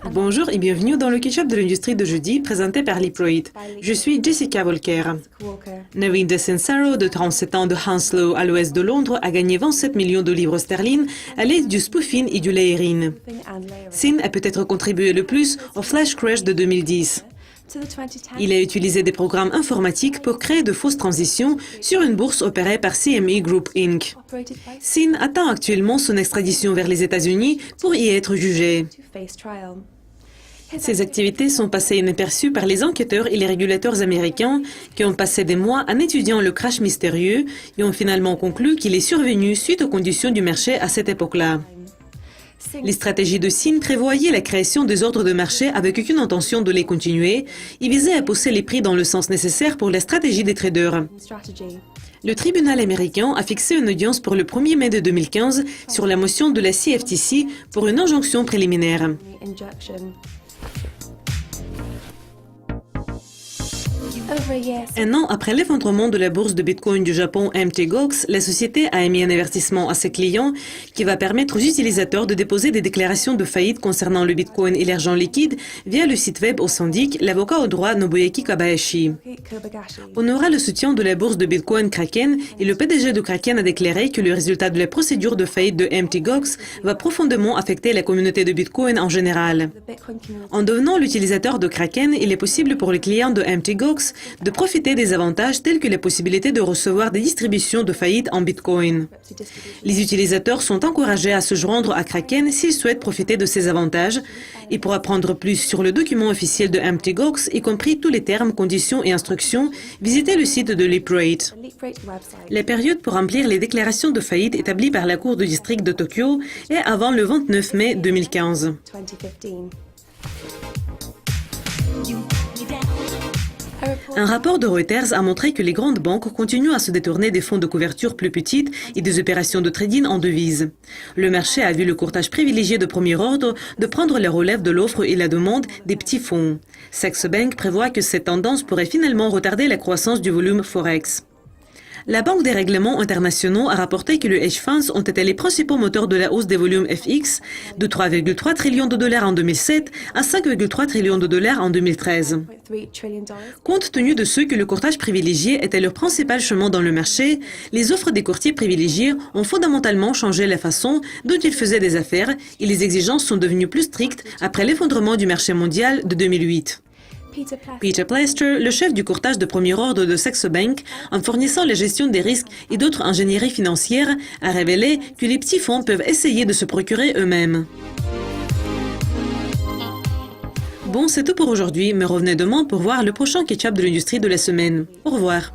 Bonjour et bienvenue dans le Ketchup de l'industrie de jeudi présenté par Leaproid. Je suis Jessica Volker. Naveen Desensaro, de 37 ans de Hounslow à l'ouest de Londres, a gagné 27 millions de livres sterling à l'aide du spoofing et du layering. Sin a peut-être contribué le plus au Flash Crash de 2010. Il a utilisé des programmes informatiques pour créer de fausses transitions sur une bourse opérée par CME Group Inc. Sin attend actuellement son extradition vers les États-Unis pour y être jugé. Ses activités sont passées inaperçues par les enquêteurs et les régulateurs américains qui ont passé des mois en étudiant le crash mystérieux et ont finalement conclu qu'il est survenu suite aux conditions du marché à cette époque-là. Les stratégies de Sin prévoyaient la création des ordres de marché avec aucune intention de les continuer et visaient à pousser les prix dans le sens nécessaire pour la stratégie des traders. Le tribunal américain a fixé une audience pour le 1er mai de 2015 sur la motion de la CFTC pour une injonction préliminaire. Un an après l'effondrement de la bourse de Bitcoin du Japon Mt. Gox, la société a émis un avertissement à ses clients qui va permettre aux utilisateurs de déposer des déclarations de faillite concernant le Bitcoin et l'argent liquide via le site web au syndic, l'avocat au droit Nobuyuki Kobayashi. On aura le soutien de la bourse de Bitcoin Kraken et le PDG de Kraken a déclaré que le résultat de la procédure de faillite de Mt. Gox va profondément affecter la communauté de Bitcoin en général. En devenant l'utilisateur de Kraken, il est possible pour les clients de Mt. Gox de profiter des avantages tels que la possibilité de recevoir des distributions de faillite en Bitcoin. Les utilisateurs sont encouragés à se joindre à Kraken s'ils souhaitent profiter de ces avantages. Et pour apprendre plus sur le document officiel de Mt. Gox, y compris tous les termes, conditions et instructions, visitez le site de Leaproid. La période pour remplir les déclarations de faillite établies par la Cour de district de Tokyo est avant le 29 mai 2015. Un rapport de Reuters a montré que les grandes banques continuent à se détourner des fonds de couverture plus petites et des opérations de trading en devises. Le marché a vu le courtage privilégié de premier ordre de prendre la relève de l'offre et la demande des petits fonds. Saxe Bank prévoit que cette tendance pourrait finalement retarder la croissance du volume Forex. La Banque des règlements internationaux a rapporté que les hedge funds ont été les principaux moteurs de la hausse des volumes FX de 3,3 trillions de dollars en 2007 à 5,3 trillions de dollars en 2013. Compte tenu de ce que le courtage privilégié était leur principal chemin dans le marché, les offres des courtiers privilégiés ont fondamentalement changé la façon dont ils faisaient des affaires et les exigences sont devenues plus strictes après l'effondrement du marché mondial de 2008. Peter Plester, le chef du courtage de premier ordre de Saxe Bank, en fournissant la gestion des risques et d'autres ingénieries financières, a révélé que les petits fonds peuvent essayer de se procurer eux-mêmes. Bon, c'est tout pour aujourd'hui, mais revenez demain pour voir le prochain ketchup de l'industrie de la semaine. Au revoir.